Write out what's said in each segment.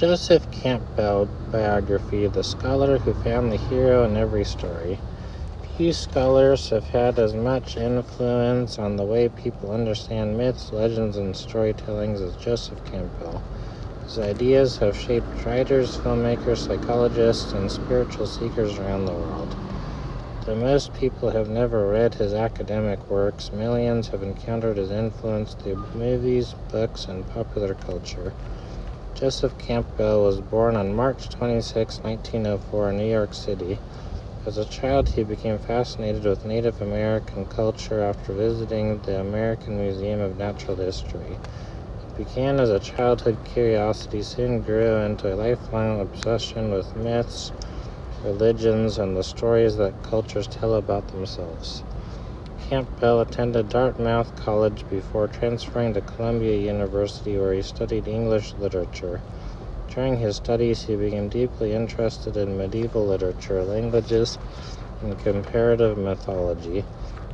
Joseph Campbell biography, the scholar who found the hero in every story. Few scholars have had as much influence on the way people understand myths, legends, and storytellings as Joseph Campbell. His ideas have shaped writers, filmmakers, psychologists, and spiritual seekers around the world. Though most people have never read his academic works, millions have encountered his influence through movies, books, and popular culture. Joseph Campbell was born on March 26, 1904 in New York City. As a child, he became fascinated with Native American culture after visiting the American Museum of Natural History. It began as a childhood curiosity, soon grew into a lifelong obsession with myths, religions, and the stories that cultures tell about themselves. Campbell attended Dartmouth College before transferring to Columbia University, where he studied English literature. During his studies, he became deeply interested in medieval literature, languages, and comparative mythology.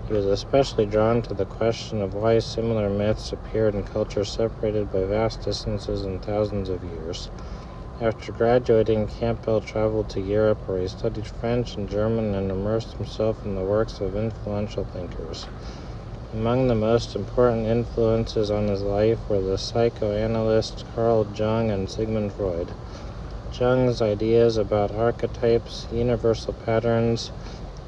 He was especially drawn to the question of why similar myths appeared in cultures separated by vast distances and thousands of years. After graduating, Campbell traveled to Europe, where he studied French and German and immersed himself in the works of influential thinkers. Among the most important influences on his life were the psychoanalysts Carl Jung and Sigmund Freud. Jung's ideas about archetypes, universal patterns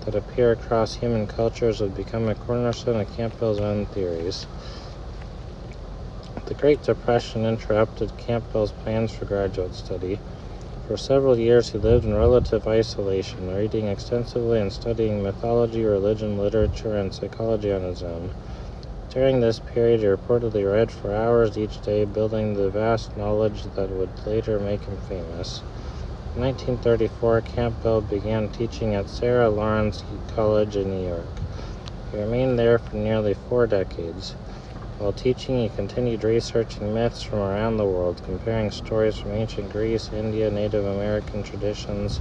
that appear across human cultures, would become a cornerstone of Campbell's own theories. The Great Depression interrupted Campbell's plans for graduate study. For several years, he lived in relative isolation, reading extensively and studying mythology, religion, literature, and psychology on his own. During this period, he reportedly read for hours each day, building the vast knowledge that would later make him famous. In 1934, Campbell began teaching at Sarah Lawrence College in New York. He remained there for nearly 4 decades. While teaching, he continued researching myths from around the world, comparing stories from ancient Greece, India, Native American traditions,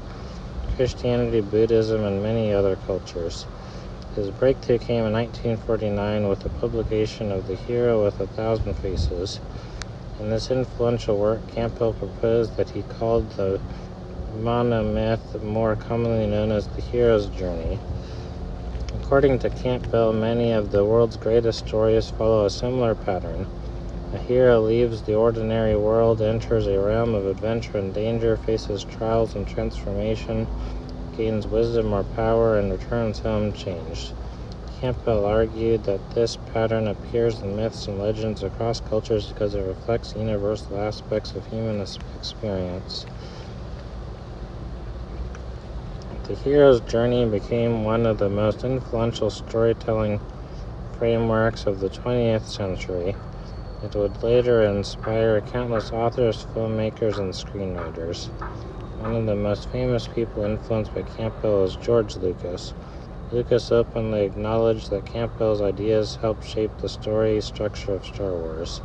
Christianity, Buddhism, and many other cultures. His breakthrough came in 1949 with the publication of The Hero with 1,000 Faces. In this influential work, Campbell proposed that he called the monomyth, more commonly known as the hero's journey. According to Campbell, many of the world's greatest stories follow a similar pattern. A hero leaves the ordinary world, enters a realm of adventure and danger, faces trials and transformation, gains wisdom or power, and returns home changed. Campbell argued that this pattern appears in myths and legends across cultures because it reflects universal aspects of human experience. The hero's journey became one of the most influential storytelling frameworks of the 20th century. It would later inspire countless authors, filmmakers, and screenwriters. One of the most famous people influenced by Campbell is George Lucas. Lucas openly acknowledged that Campbell's ideas helped shape the story structure of Star Wars.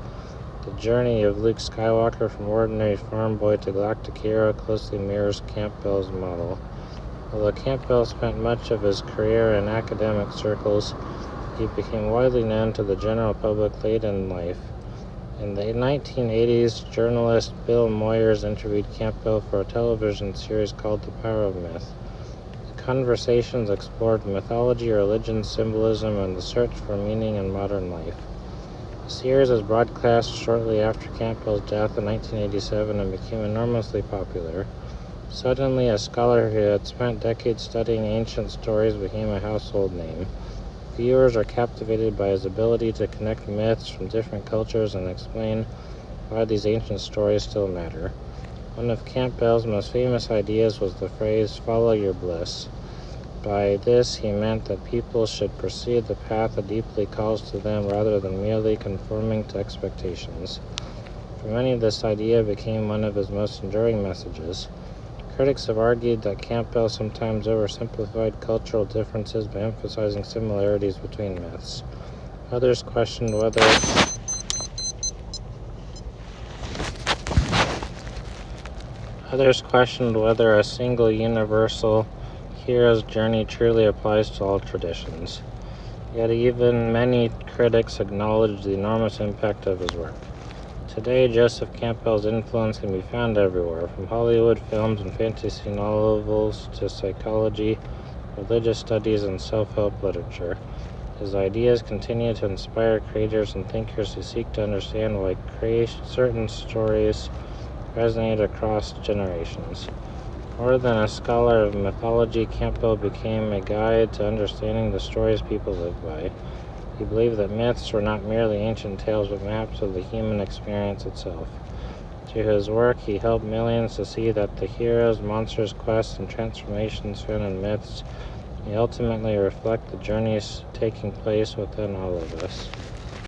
The journey of Luke Skywalker from ordinary farm boy to galactic hero closely mirrors Campbell's model. Although Campbell spent much of his career in academic circles, he became widely known to the general public late in life. In the 1980s, journalist Bill Moyers interviewed Campbell for a television series called The Power of Myth. The conversations explored mythology, religion, symbolism, and the search for meaning in modern life. The series was broadcast shortly after Campbell's death in 1987 and became enormously popular. Suddenly, a scholar who had spent decades studying ancient stories became a household name. Viewers are captivated by his ability to connect myths from different cultures and explain why these ancient stories still matter. One of Campbell's most famous ideas was the phrase, "follow your bliss." By this, he meant that people should pursue the path that deeply calls to them rather than merely conforming to expectations. For many, this idea became one of his most enduring messages. Critics have argued that Campbell sometimes oversimplified cultural differences by emphasizing similarities between myths. Others questioned whether a single universal hero's journey truly applies to all traditions. Yet even many critics acknowledge the enormous impact of his work. Today, Joseph Campbell's influence can be found everywhere, from Hollywood films and fantasy novels to psychology, religious studies, and self-help literature. His ideas continue to inspire creators and thinkers who seek to understand why certain stories resonate across generations. More than a scholar of mythology, Campbell became a guide to understanding the stories people live by. He believed that myths were not merely ancient tales but maps of the human experience itself. Through his work, he helped millions to see that the heroes, monsters, quests, and transformations found in myths may ultimately reflect the journeys taking place within all of us.